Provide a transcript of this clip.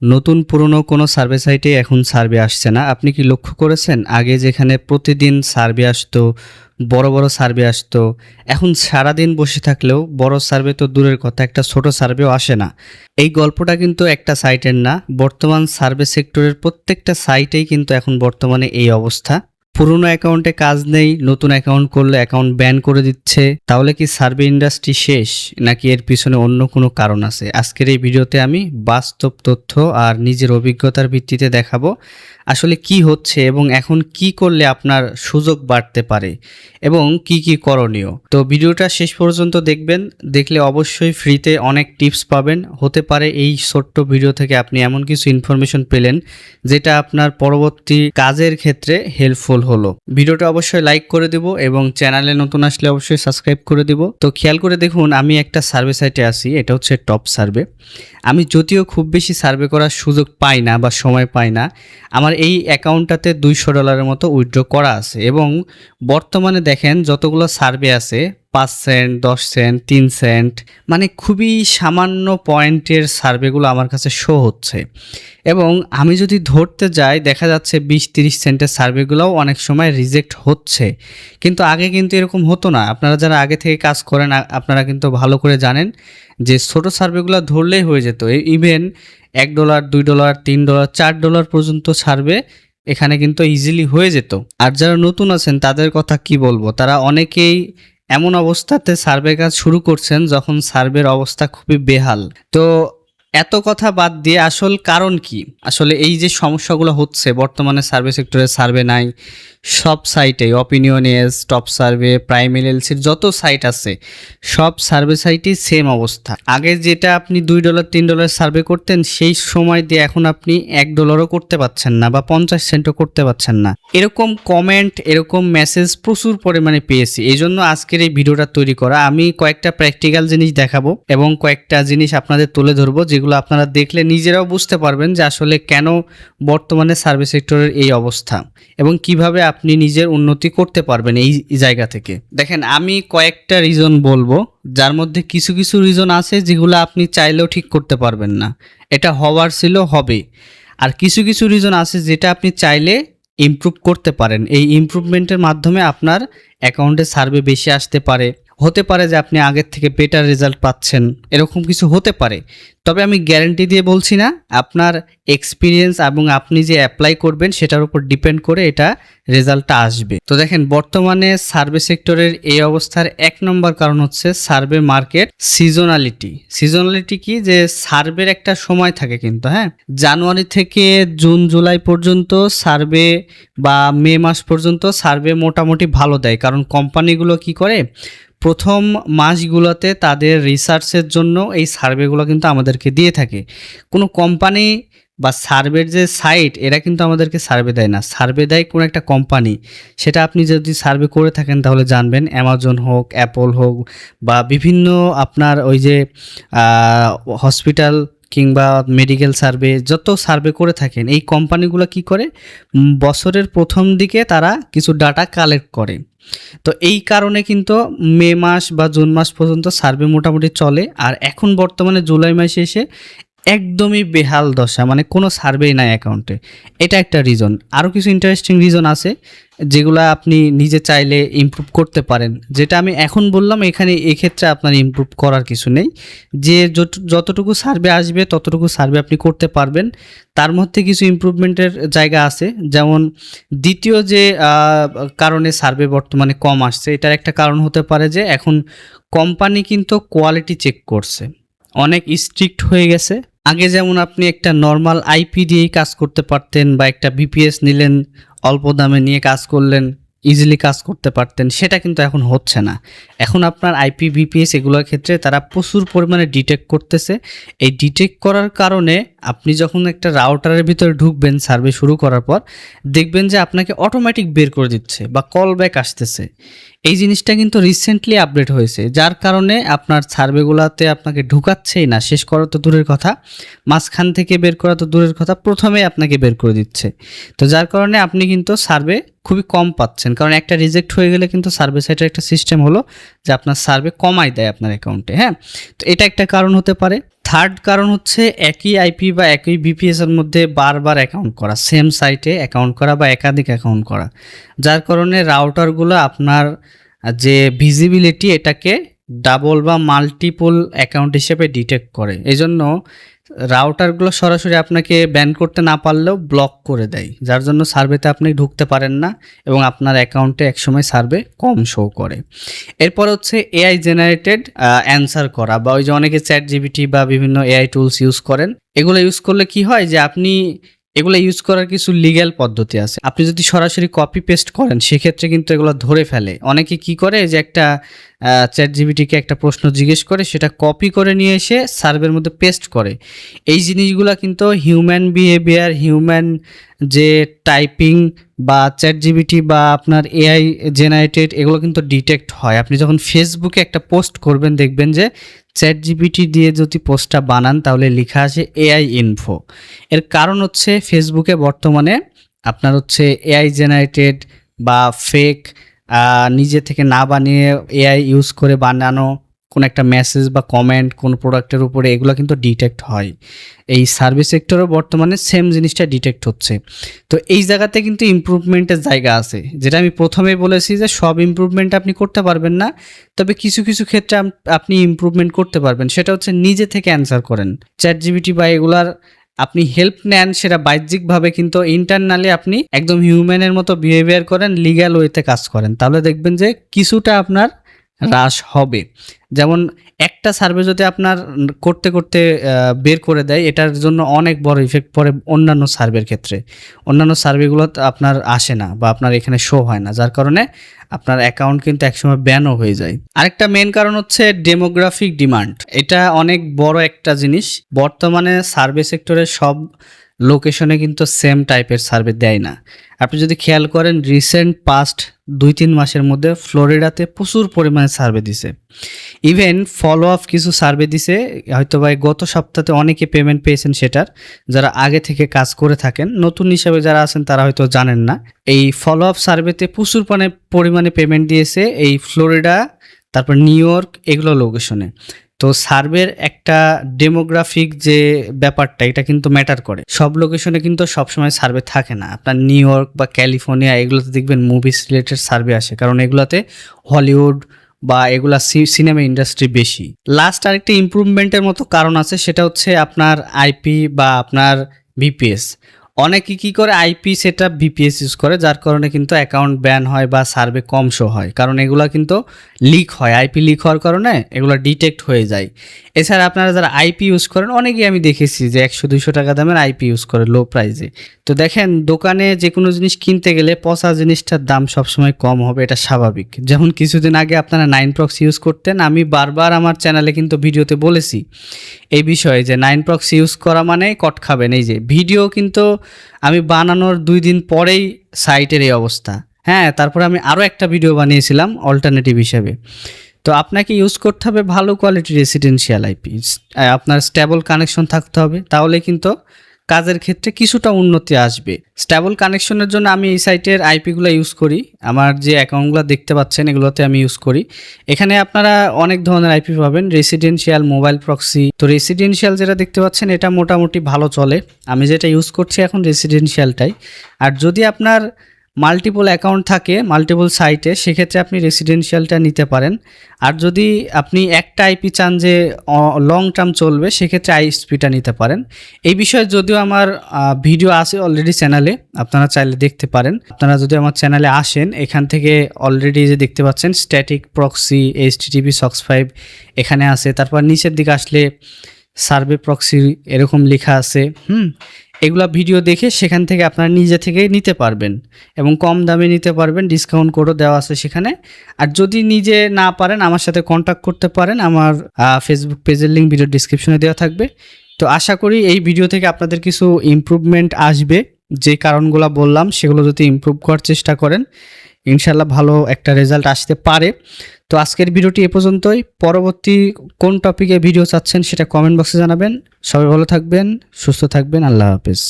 নতুন পুরনো কোনো সার্ভে সাইটে এখন সার্ভে আসছে না। আপনি কি লক্ষ্য করেছেন? আগে যেখানে প্রতিদিন সার্ভে আসতো, বড়, বড় সার্ভে আসতো, এখন সারাদিন বসে থাকলেও বড় সার্ভে তো দূরের কথা, একটা ছোট সার্ভেও আসে না। এই গল্পটা কিন্তু একটা সাইটের না। বর্তমান সার্ভে সেক্টরের প্রত্যেকটা সাইটেই কিন্তু এখন বর্তমানে এই অবস্থা। পুরনো অ্যাকাউন্টে কাজ নেই, নতুন অ্যাকাউন্ট করলে অ্যাকাউন্ট ব্যান করে দিচ্ছে। তাহলে কি সার্ভে ইন্ডাস্ট্রি শেষ, নাকি এর পিছনে অন্য কোনো কারণ আছে? আজকের এই ভিডিওতে আমি বাস্তব তথ্য আর নিজের অভিজ্ঞতার ভিত্তিতে দেখাবো আসলে কি হচ্ছে এবং এখন কি করলে আপনার সুযোগ বাড়তে পারে এবং কি কি করণীয়। তো ভিডিওটা শেষ পর্যন্ত দেখবেন, দেখলে অবশ্যই ফ্রিতে অনেক টিপস পাবেন। হতে পারে এই ছোট্ট ভিডিও থেকে আপনি এমন কিছু ইনফরমেশন পেলেন যেটা আপনার পরবর্তী কাজের ক্ষেত্রে হেল্পফুল হলো। ভিডিওটা অবশ্যই লাইক করে দিব এবং চ্যানেলে নতুন আসলে অবশ্যই সাবস্ক্রাইব করে দিব। তো খেয়াল করে দেখুন, আমি একটা সার্ভে সাইটে আছি, এটা হচ্ছে টপ সার্ভে। আমি যদিও খুব বেশি সার্ভে করার সুযোগ পাই না বা সময় পাই না, আমার এই অ্যাকাউন্টটাতে $200 মতো উইথড্র করা আছে এবং বর্তমানে দেখেন যতগুলো সার্ভে আছে 5 সেন্ট, 10 সেন্ট, 3 সেন্ট, মানে খুবই সামান্য পয়েন্টের সার্ভেগুলো আমার কাছে শো হচ্ছে। এবং আমি যদি ধরতে যাই দেখা যাচ্ছে 20-30 সেন্টের সার্ভেগুলোও অনেক সময় রিজেক্ট হচ্ছে। কিন্তু আগে কিন্তু এরকম হতো না। আপনারা যারা আগে থেকে কাজ করেন আপনারা কিন্তু ভালো করে জানেন যে ছোট সার্ভেগুলো ধরলেই হয়ে যেত। ইভেন $1, $2, $3, $4 পর্যন্ত সার্ভে এখানে কিন্তু ইজিলি হয়ে যেত। আর যারা নতুন আছেন তাদের কথা কি বলবো, তারা অনেকেই এমন অবস্থাতে সার্ভে কাজ শুরু করছেন যখন সার্ভের অবস্থা খুবই বেহাল। তো এত কথা বাদ দিয়ে আসল কারণ কি? আসলে এই যে সমস্যাগুলো হচ্ছে বর্তমানে সার্ভে সেক্টরে সার্ভে নাই, সব সাইটেই অপিনিয়নেস, টপ সার্ভে, প্রাইম এলএলসির যত সাইট আছে সব সার্ভে সাইটই সেম অবস্থা। আগে যেটা আপনি $2, $3 সার্ভে করতেন সেই সময় দিয়ে এখন আপনি $1ও করতে পারছেন না বা 50 সেন্টও করতে পারছেন না। এরকম কমেন্ট, এরকম মেসেজ প্রচুর পরিমাণে পেয়েছি। এই জন্য আজকের এই ভিডিওটা তৈরি করা। আমি কয়েকটা প্র্যাকটিক্যাল জিনিস দেখাবো এবং কয়েকটা জিনিস আপনাদের তুলে ধরবো যেগুলো আপনারা দেখলে নিজেরাও বুঝতে পারবেন যে আসলে কেন বর্তমানে সার্ভে সেক্টরের এই অবস্থা এবং কিভাবে আপনি নিজের উন্নতি করতে পারবেন এই জায়গা থেকে। দেখেন, আমি কয়েকটা রিজন বলবো, যার মধ্যে কিছু কিছু রিজন আছে যেগুলো আপনি চাইলেও ঠিক করতে পারবেন না, এটা হওয়ার ছিল হবে। আর কিছু কিছু রিজন আছে যেটা আপনি চাইলে ইমপ্রুভ করতে পারেন। এই ইমপ্রুভমেন্টের মাধ্যমে আপনার অ্যাকাউন্টে সার্ভে বেশি আসতে পারে। হতে পারে যে আপনি আগের থেকে বেটার রেজাল্ট পাচ্ছেন, এরকম কিছু হতে পারে। তবে আমি গ্যারান্টি দিয়ে বলছি না, আপনার এক্সপিরিয়েন্স এবং আপনি যে অ্যাপ্লাই করবেন সেটার উপর ডিপেন্ড করে এটা রেজাল্টটা আসবে। তো দেখেন, বর্তমানে সার্ভে সেক্টরের এই অবস্থার 1 নম্বর কারণ হচ্ছে সার্ভে মার্কেট সিজনালিটি। সিজনালিটি কি? যে সার্ভের একটা সময় থাকে কিন্তু, হ্যাঁ, জানুয়ারি থেকে জুন জুলাই পর্যন্ত সার্ভে বা মে মাস পর্যন্ত সার্ভে মোটামুটি ভালো দেয়, কারণ কোম্পানিগুলো কি করে প্রথম মাসগুলোতে তাদের রিসার্চের জন্য এই সার্ভেগুলো কিন্তু আমাদেরকে দিয়ে থাকে। কোনো কোম্পানি বা সার্ভের যে সাইট এরা কিন্তু আমাদেরকে সার্ভে দেয় না, সার্ভে দেয় কোনো একটা কোম্পানি। সেটা আপনি যদি সার্ভে করে থাকেন তাহলে জানবেন, অ্যামাজন হোক, অ্যাপল হোক বা বিভিন্ন আপনার ওই যে হসপিটাল কিংবা মেডিকেল সার্ভে, যত সার্ভে করে থাকেন এই কোম্পানিগুলো কি করে বছরের প্রথম দিকে তারা কিছু ডাটা কালেক্ট করে। তো এই কারণে কিন্তু মে মাস বা জুন মাস পর্যন্ত সার্ভে মোটামুটি চলে। আর এখন বর্তমানে জুলাই মাসে এসে একদমই বেহাল দশা, মানে কোনো সার্ভেই নাই অ্যাকাউন্টে। এটা একটা রিজন। আরও কিছু ইন্টারেস্টিং রিজন আছে যেগুলো আপনি নিজে চাইলে ইমপ্রুভ করতে পারেন। যেটা আমি এখন বললাম এখানে, এক্ষেত্রে আপনার ইমপ্রুভ করার কিছু নেই। যে যতটুকু সার্ভে আসবে ততটুকু সার্ভে আপনি করতে পারবেন। তার মধ্যে কিছু ইমপ্রুভমেন্টের জায়গা আছে, যেমন দ্বিতীয় যে কারণে সার্ভে বর্তমানে কম আসছে, এটার একটা কারণ হতে পারে যে এখন কোম্পানি কিন্তু কোয়ালিটি চেক করছে, অনেক স্ট্রিক্ট হয়ে গেছে। আগে যেমন আপনি একটা নর্মাল আইপি দিয়েই কাজ করতে পারতেন বা একটা বিপিএস নিলেন, অল্প দামে নিয়ে কাজ করলেন, ইজিলি কাজ করতে পারতেন, সেটা কিন্তু এখন হচ্ছে না। এখন আপনার আইপি বিপিএস এগুলোর ক্ষেত্রে তারা প্রচুর পরিমাণে ডিটেক্ট করতেছে। এই ডিটেক্ট করার কারণে আপনি যখন একটা রাউটারের ভিতরে ঢুকবেন সার্ভে শুরু করার পর, দেখবেন যে আপনাকে অটোমেটিক বের করে দিচ্ছে বা কল ব্যাক আসতেছে। এই জিনিসটা কিন্তু রিসেন্টলি আপডেট হয়েছে, যার কারণে আপনার সার্ভেগুলোতে আপনাকে ঢুকাচ্ছেই না। শেষ করা তো দূরের কথা, মাঝখান থেকে বের করা তো দূরের কথা, প্রথমেই আপনাকে বের করে দিচ্ছে। তো যার কারণে আপনি কিন্তু সার্ভে খুবই কম পাচ্ছেন, কারণ একটা রিজেক্ট হয়ে গেলে কিন্তু সার্ভে সাইটের একটা সিস্টেম হলো যে আপনার সার্ভে কমাই দেয় আপনার অ্যাকাউন্টে। হ্যাঁ, তো এটা একটা কারণ হতে পারে। থার্ড কারণ হচ্ছে একই আইপি বা একই বিপিএস এর মধ্যে বারবার অ্যাকাউন্ট করা, সেম সাইটে অ্যাকাউন্ট করা বা একাধিক অ্যাকাউন্ট করা, যার কারণে রাউটারগুলো আপনার যে ভিজিবিলিটি এটাকে ডাবল বা মাল্টিপল অ্যাকাউন্ট হিসেবে ডিটেক্ট করে। এজন্য রাউটারগুলো সরাসরি আপনাকে ব্যান করতে না পারলেও ব্লক করে দেয়, যার জন্য সার্ভেতে আপনি ঢুকতে পারেন না এবং আপনার অ্যাকাউন্টে একসময় সার্ভে কম শো করে। এরপর হচ্ছে এআই জেনারেটেড অ্যান্সার করা, বা ওই যে অনেকে চ্যাট জিপিটি বা বিভিন্ন এআই টুলস ইউজ করেন। এগুলো ইউজ করলে কি হয় যে আপনি এগুলো ইউজ করার কিছু লিগ্যাল পদ্ধতি আছে। আপনি যদি সরাসরি কপি পেস্ট করেন সেক্ষেত্রে কিন্তু এগুলো ধরে ফেলে। অনেকে কি করে যে একটা চ্যাট জিপিটিকে একটা প্রশ্ন জিজ্ঞেস করে সেটা কপি করে নিয়ে এসে সার্ভের মধ্যে পেস্ট করে। এই জিনিসগুলো কিন্তু হিউম্যান বিহেভিয়ার, হিউম্যান যে টাইপিং বা চ্যাট জিপিটি বা আপনার এআই জেনারেটেড এগুলো কিন্তু ডিটেক্ট হয়। আপনি যখন ফেসবুকে একটা পোস্ট করবেন দেখবেন যে চ্যাট জিপিটি দিয়ে যদি পোস্টটা বানান তাহলে লেখা আসে এআই ইনফো। এর কারণ হচ্ছে ফেসবুকে বর্তমানে আপনার হচ্ছে এআই জেনারেটেড বা ফেক নিজে থেকে না বানিয়ে এআই ইউজ করে বানানো কোনো একটা মেসেজ বা কমেন্ট কোনো প্রোডাক্টের উপরে এগুলো কিন্তু ডিটেক্ট হয়। এই সার্ভিস সেক্টরেও বর্তমানে সেম জিনিসটা ডিটেক্ট হচ্ছে। তো এই জায়গাতে কিন্তু ইমপ্রুভমেন্টের জায়গা আছে, যেটা আমি প্রথমেই বলেছি যে সব ইমপ্রুভমেন্ট আপনি করতে পারবেন না, তবে কিছু কিছু ক্ষেত্রে আপনি ইমপ্রুভমেন্ট করতে পারবেন। সেটা হচ্ছে নিজে থেকে অ্যান্সার করেন, চ্যাট জিপিটি বা এগুলার আপনি হেল্প নেন, সেটা বাহ্যিকভাবে, কিন্তু ইন্টারনালি আপনি একদম হিউম্যানের মতো বিহেভিয়ার করেন, লিগ্যাল ওয়েতে কাজ করেন, তাহলে দেখবেন যে কিছুটা আপনার হ্রাস হবে। যেমন একটা সার্ভে যদি আপনার করতে করতে বের করে দেয়, এটার জন্য অনেক বড় ইফেক্ট পড়ে অন্যান্য সার্ভের ক্ষেত্রে। অন্যান্য সার্ভেগুলো আপনার আসে না বা আপনার এখানে শো হয় না, যার কারণে আপনার অ্যাকাউন্ট কিন্তু একসময় ব্যানও হয়ে যায়। আরেকটা মেন কারণ হচ্ছে ডেমোগ্রাফিক ডিমান্ড। এটা অনেক বড় একটা জিনিস। বর্তমানে সার্ভে সেক্টরের সব লোকেশনে কিন্তু সেম টাইপের সার্ভে দেয় না। আপনি যদি খেয়াল করেন রিসেন্ট পাস্ট 2-3 মাসের মধ্যে ফ্লোরিডাতে প্রচুর পরিমাণে সার্ভে দিছে। ইভেন ফলো আপ কিছু সার্ভে দিছে, হয়তো বা গত সপ্তাহে অনেকে পেমেন্ট পেয়েছেন সেটার, যারা আগে থেকে কাজ করে থাকেন। নতুন হিসাবে যারা আছেন তারা হয়তো জানেন না, এই ফলো আপ সার্ভেতে প্রচুর পরিমাণে পেমেন্ট দিয়েছে এই ফ্লোরিডা, তারপর নিউ ইয়র্ক, এগুলো লোকেশনে। তো সার্ভের একটা ডেমোগ্রাফিক যে ব্যাপারটা এটা কিন্তু ম্যাটার করে। সব লোকেশনে কিন্তু সবসময় সার্ভে থাকে না। আপনার নিউ ইয়র্ক বা ক্যালিফোর্নিয়া এগুলোতে দেখবেন মুভিস রিলেটেড সার্ভে আসে, কারণ এগুলাতে হলিউড বা এগুলা সিনেমা ইন্ডাস্ট্রি বেশি। লাস্ট আরেকটা ইমপ্রুভমেন্টের মতো কারণ আছে, সেটা হচ্ছে আপনার আইপি বা আপনার ভিপিএস। অনেকে কী করে IP set up VPS use করে, যার কারণে কিন্তু অ্যাকাউন্ট ব্যান হয় বা সার্ভে কম শো হয়, কারণ এগুলো কিন্তু লিক হয়। আইপি লিক হওয়ার কারণে এগুলো ডিটেক্ট হয়ে যায়। এছাড়া আপনারা যারা আইপি ইউজ করেন, অনেকেই আমি দেখেছি যে 100-200 টাকা দামের আইপি ইউজ করে লো প্রাইসে। তো দেখেন দোকানে যে কোনো জিনিস কিনতে গেলে পচা জিনিসটার দাম সবসময় কম হবে, এটা স্বাভাবিক। যেমন কিছুদিন আগে আপনারা 9prox ইউজ করতেন, আমি বারবার আমার চ্যানেলে কিন্তু ভিডিওতে বলেছি এই বিষয়ে যে 9prox ইউজ করা মানে কট খাবেন। এই যে ভিডিও কিন্তু আমি বানানোর 2 দিন পরেই সাইটের এই অবস্থা। হ্যাঁ, তারপরে আমি আরও একটা ভিডিও বানিয়েছিলাম অল্টারনেটিভ হিসেবে। তো আপনাকে ইউজ করতে হবে ভালো কোয়ালিটির রেসিডেন্সিয়াল আইপি, আপনার স্টেবল কানেকশন থাকতে হবে, তাহলে কিন্তু কাজের ক্ষেত্রে কিছুটা উন্নতি আসবে। স্টেবল কানেকশনের জন্য আমি এই সাইটের আইপিগুলো ইউজ করি। আমার যে অ্যাকাউন্টগুলো দেখতে পাচ্ছেন এগুলোতে আমি ইউজ করি। এখানে আপনারা অনেক ধরনের আইপি পাবেন, রেসিডেন্সিয়াল, মোবাইল প্রক্সি। তো রেসিডেন্সিয়াল যেটা দেখতে পাচ্ছেন এটা মোটামুটি ভালো চলে, আমি যেটা ইউজ করছি এখন রেসিডেন্সিয়ালটাই। আর যদি আপনার মাল্টিপল অ্যাকাউন্ট থাকে মাল্টিপল সাইটে, সেক্ষেত্রে আপনি রেসিডেন্সিয়ালটা নিতে পারেন। আর যদি আপনি একটা আইপি চান যে লং টার্ম চলবে, সেক্ষেত্রে আইএসপিটা নিতে পারেন। এই বিষয়ে যদিও আমার ভিডিও আছে অলরেডি চ্যানেলে, আপনারা চাইলে দেখতে পারেন। আপনারা যদি আমার চ্যানেলে আসেন, এখান থেকে অলরেডি যে দেখতে পাচ্ছেন স্ট্যাটিক প্রক্সি, HTTP SOCKS 5 এখানে আছে। তারপর নিচের দিকে আসলে সার্ভে প্রক্সি এরকম লেখা আছে। এগুলা ভিডিও দেখে সেখান থেকে আপনারা নিজে থেকে নিতে পারবেন এবং কম দামে নিতে পারবেন, ডিসকাউন্ট কোডও দেওয়া আছে সেখানে। আর যদি নিজে না পারেন আমার সাথে কন্ট্যাক্ট করতে পারেন, আমার ফেসবুক পেজের লিঙ্ক ভিডিও ডিসক্রিপশনে দেওয়া থাকবে। তো আশা করি এই ভিডিও থেকে আপনাদের কিছু ইমপ্রুভমেন্ট আসবে। যে কারণগুলো বললাম সেগুলো যদি ইমপ্রুভ করার চেষ্টা করেন, ইনশাল্লাহ ভালো একটা রেজাল্ট আসতে পারে। তো আজকের ভিডিওটি এ পর্যন্তই। পরবর্তী কোন টপিকে ভিডিও চাচ্ছেন সেটা কমেন্ট বক্সে জানাবেন। সবাই ভালো থাকবেন, সুস্থ থাকবেন, আল্লাহ হাফেজ।